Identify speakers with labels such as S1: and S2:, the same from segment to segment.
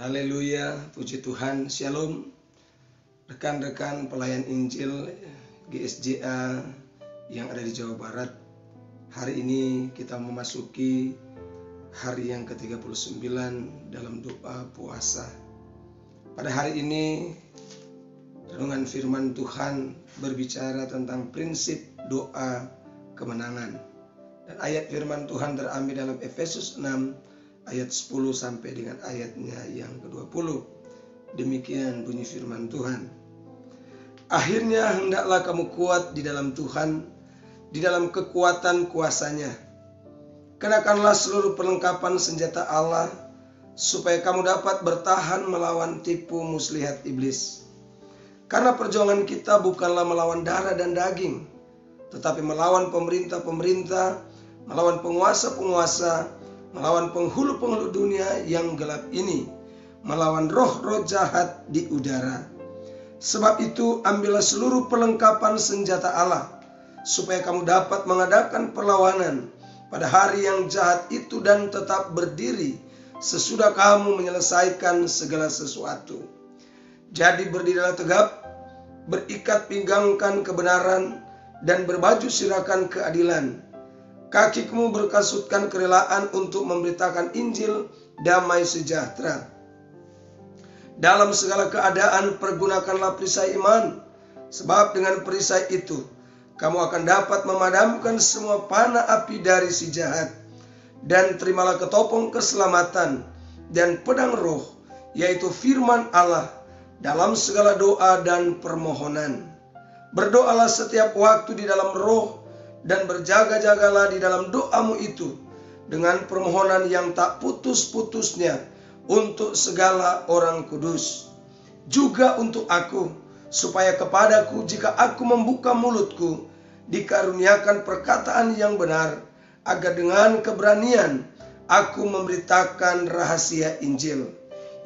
S1: Haleluya, puji Tuhan, Shalom. Rekan-rekan pelayan Injil GSJA yang ada di Jawa Barat. Hari ini kita memasuki hari yang ke-39 dalam doa puasa. Pada hari ini renungan firman Tuhan berbicara tentang prinsip doa kemenangan. Dan ayat firman Tuhan terambil dalam Efesus 6 ayat 10 sampai dengan ayatnya yang ke-20. Demikian bunyi firman Tuhan. Akhirnya hendaklah kamu kuat di dalam Tuhan, di dalam kekuatan kuasa-Nya. Kenakanlah seluruh perlengkapan senjata Allah, supaya kamu dapat bertahan melawan tipu muslihat iblis. Karena perjuangan kita bukanlah melawan darah dan daging, tetapi melawan pemerintah-pemerintah, melawan penguasa-penguasa, melawan penghulu-penghulu dunia yang gelap ini, melawan roh-roh jahat di udara. Sebab itu ambillah seluruh perlengkapan senjata Allah, supaya kamu dapat mengadakan perlawanan pada hari yang jahat itu dan tetap berdiri sesudah kamu menyelesaikan segala sesuatu. Jadi berdirilah tegap, berikat pinggangkan kebenaran, dan berbaju sirahkan keadilan. Kakimu berkasutkan kerelaan untuk memberitakan Injil damai sejahtera. Dalam segala keadaan pergunakanlah perisai iman, sebab dengan perisai itu kamu akan dapat memadamkan semua panah api dari si jahat. Dan terimalah ketopong keselamatan dan pedang roh, yaitu firman Allah, dalam segala doa dan permohonan. Berdoalah setiap waktu di dalam roh, dan berjaga-jagalah di dalam doamu itu dengan permohonan yang tak putus-putusnya untuk segala orang kudus. Juga untuk aku, supaya kepadaku jika aku membuka mulutku, dikaruniakan perkataan yang benar, agar dengan keberanian aku memberitakan rahasia Injil,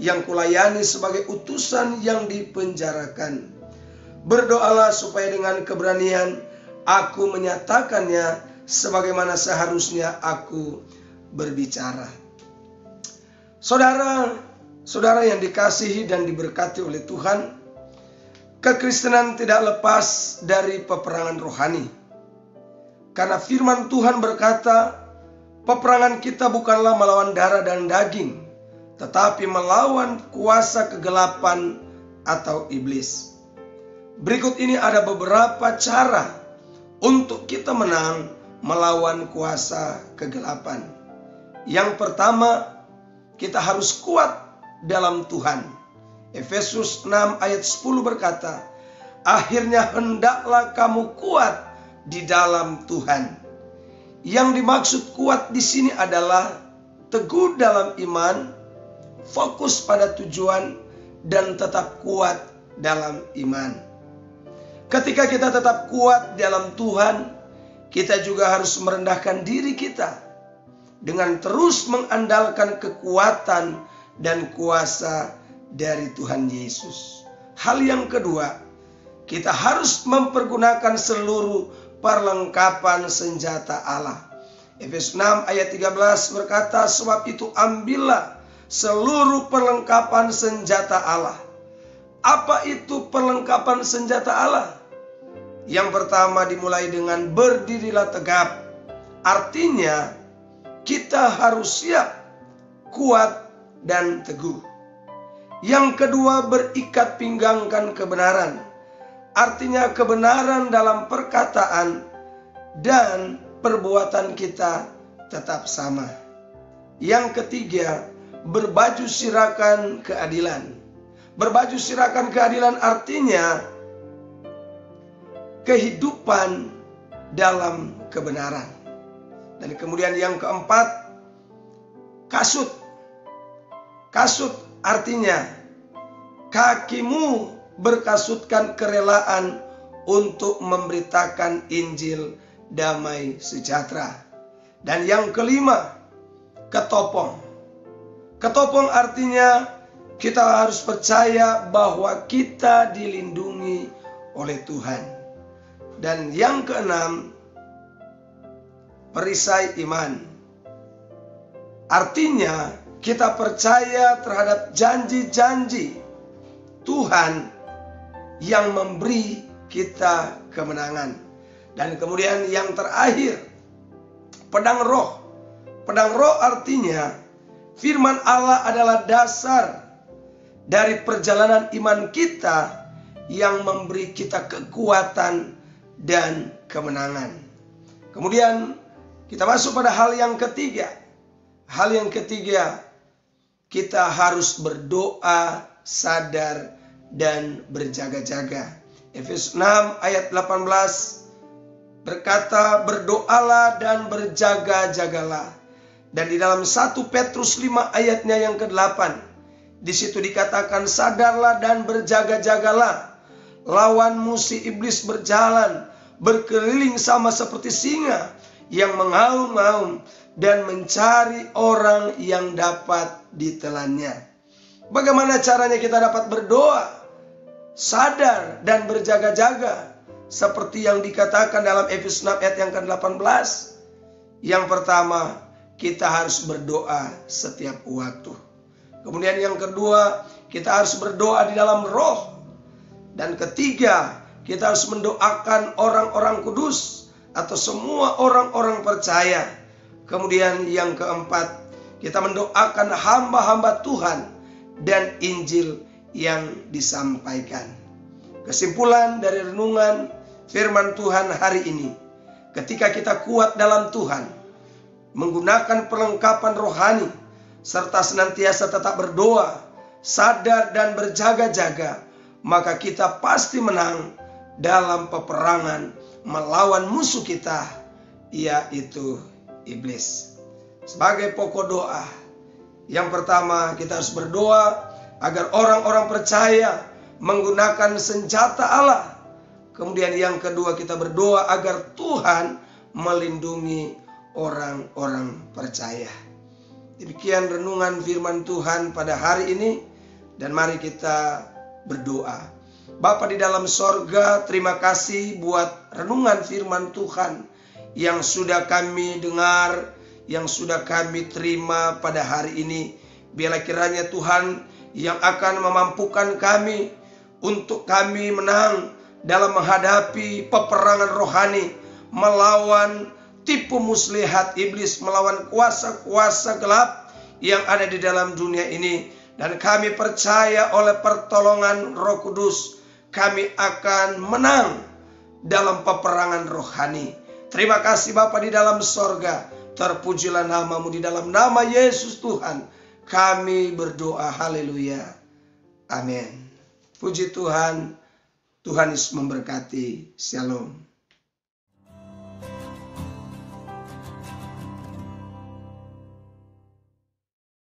S1: yang kulayani sebagai utusan yang dipenjarakan. Berdoalah supaya dengan keberanian aku menyatakannya sebagaimana seharusnya aku berbicara. Saudara yang dikasihi dan diberkati oleh Tuhan, kekristenan tidak lepas dari peperangan rohani. Karena firman Tuhan berkata, peperangan kita bukanlah melawan darah dan daging, tetapi melawan kuasa kegelapan atau iblis. Berikut ini ada beberapa cara untuk kita menang melawan kuasa kegelapan. Yang pertama, kita harus kuat dalam Tuhan. Efesus 6 ayat 10 berkata, akhirnya hendaklah kamu kuat di dalam Tuhan. Yang dimaksud kuat di sini adalah teguh dalam iman, fokus pada tujuan, dan tetap kuat dalam iman. Ketika kita tetap kuat dalam Tuhan, kita juga harus merendahkan diri kita dengan terus mengandalkan kekuatan dan kuasa dari Tuhan Yesus. Hal yang kedua, kita harus mempergunakan seluruh perlengkapan senjata Allah. Efesus 6 ayat 13 berkata, sebab itu ambillah seluruh perlengkapan senjata Allah. Apa itu perlengkapan senjata Allah? Yang pertama dimulai dengan berdirilah tegap. Artinya kita harus siap, kuat, dan teguh. Yang kedua berikat pinggangkan kebenaran. Artinya kebenaran dalam perkataan dan perbuatan kita tetap sama. Yang ketiga berbaju sirahkan keadilan. Berbaju sirahkan keadilan artinya kehidupan dalam kebenaran. Dan kemudian yang keempat, kasut. Kasut artinya kakimu berkasutkan kerelaan untuk memberitakan Injil damai sejahtera. Dan yang kelima, ketopong. Ketopong artinya kita harus percaya bahwa kita dilindungi oleh Tuhan. Dan yang keenam, perisai iman. Artinya kita percaya terhadap janji-janji Tuhan yang memberi kita kemenangan. Dan kemudian yang terakhir, pedang roh. Pedang roh artinya firman Allah adalah dasar dari perjalanan iman kita yang memberi kita kekuatan dan kemenangan. Kemudian kita masuk pada hal yang ketiga. Hal yang ketiga, kita harus berdoa, sadar, dan berjaga-jaga. Efesus 6 ayat 18 berkata, berdoalah dan berjaga-jagalah. Dan di dalam 1 Petrus 5 ayatnya yang ke-8, di situ dikatakan, sadarlah dan berjaga-jagalah. Lawanmu si iblis berjalan, berkeliling sama seperti singa yang mengaum-ngaum dan mencari orang yang dapat ditelannya. Bagaimana caranya kita dapat berdoa, sadar, dan berjaga-jaga? Seperti yang dikatakan dalam Efesus 6 ayat yang ke-18. Yang pertama, kita harus berdoa setiap waktu. Kemudian yang kedua, kita harus berdoa di dalam roh. Dan ketiga, kita harus mendoakan orang-orang kudus atau semua orang-orang percaya. Kemudian yang keempat, kita mendoakan hamba-hamba Tuhan dan Injil yang disampaikan. Kesimpulan dari renungan firman Tuhan hari ini, ketika kita kuat dalam Tuhan, menggunakan perlengkapan rohani, serta senantiasa tetap berdoa, sadar, dan berjaga-jaga, maka kita pasti menang dalam peperangan melawan musuh kita, yaitu iblis. Sebagai pokok doa, yang pertama kita harus berdoa agar orang-orang percaya menggunakan senjata Allah. Kemudian yang kedua, kita berdoa agar Tuhan melindungi orang-orang percaya. Demikian renungan firman Tuhan pada hari ini, dan mari kita berdoa. Bapa di dalam sorga, terima kasih buat renungan firman Tuhan yang sudah kami dengar, yang sudah kami terima pada hari ini. Biarlah kiranya Tuhan yang akan memampukan kami untuk kami menang dalam menghadapi peperangan rohani, melawan tipu muslihat iblis, melawan kuasa-kuasa gelap yang ada di dalam dunia ini. Dan kami percaya oleh pertolongan Roh Kudus, kami akan menang dalam peperangan rohani. Terima kasih Bapa di dalam sorga, terpujilah namamu. Di dalam nama Yesus Tuhan kami berdoa, haleluya, amin. Puji Tuhan, Tuhan Yesus memberkati. Shalom.